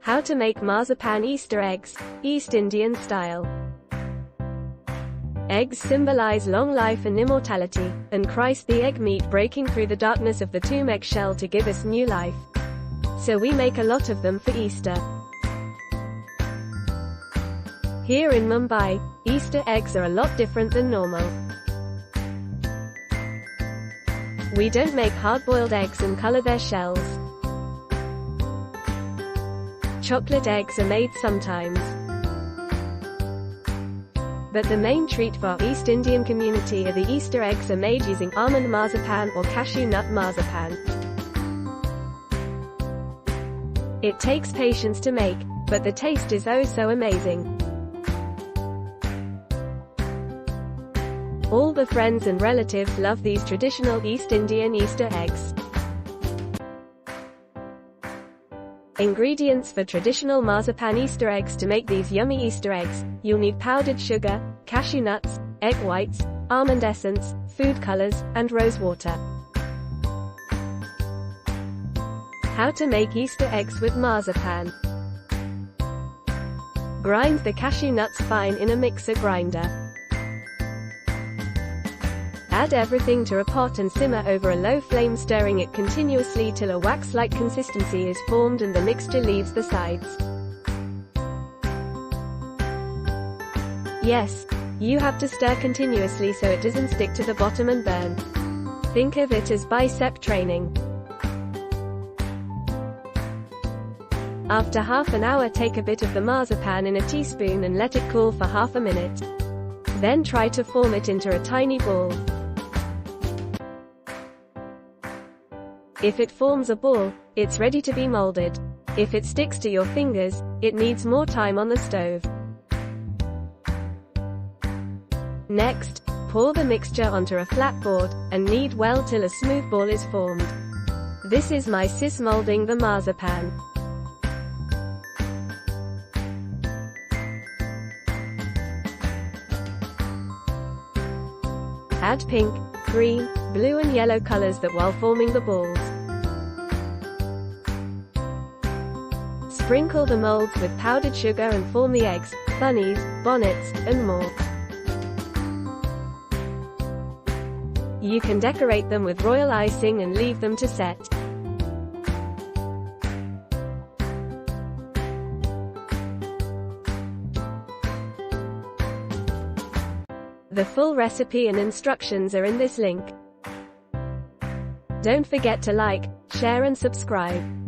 How to make marzipan Easter eggs, East Indian style. Eggs symbolize long life and immortality, and Christ the egg meat breaking through the darkness of the tomb eggshell to give us new life. So we make a lot of them for Easter. Here in Mumbai, Easter eggs are a lot different than normal. We don't make hard-boiled eggs and color their shells. Chocolate eggs are made sometimes. But the main treat for our East Indian community are the Easter eggs are made using almond marzipan or cashew nut marzipan. It takes patience to make, but the taste is oh so amazing. All the friends and relatives love these traditional East Indian Easter eggs. Ingredients for traditional marzipan Easter eggs. To make these yummy Easter eggs, you'll need powdered sugar, cashew nuts, egg whites, almond essence, food colors, and rose water. How to make Easter eggs with marzipan. Grind the cashew nuts fine in a mixer grinder. Add everything to a pot and simmer over a low flame, stirring it continuously till a wax-like consistency is formed and the mixture leaves the sides. Yes, you have to stir continuously so it doesn't stick to the bottom and burn. Think of it as bicep training. After half an hour, take a bit of the marzipan in a teaspoon and let it cool for half a minute. Then try to form it into a tiny ball. If it forms a ball, it's ready to be molded. If it sticks to your fingers, it needs more time on the stove. Next, pour the mixture onto a flat board, and knead well till a smooth ball is formed. This is my sis molding the marzipan. Add pink, green, blue and yellow colors that while forming the balls. Sprinkle the molds with powdered sugar and form the eggs, bunnies, bonnets, and more. You can decorate them with royal icing and leave them to set. The full recipe and instructions are in this link. Don't forget to like, share and subscribe.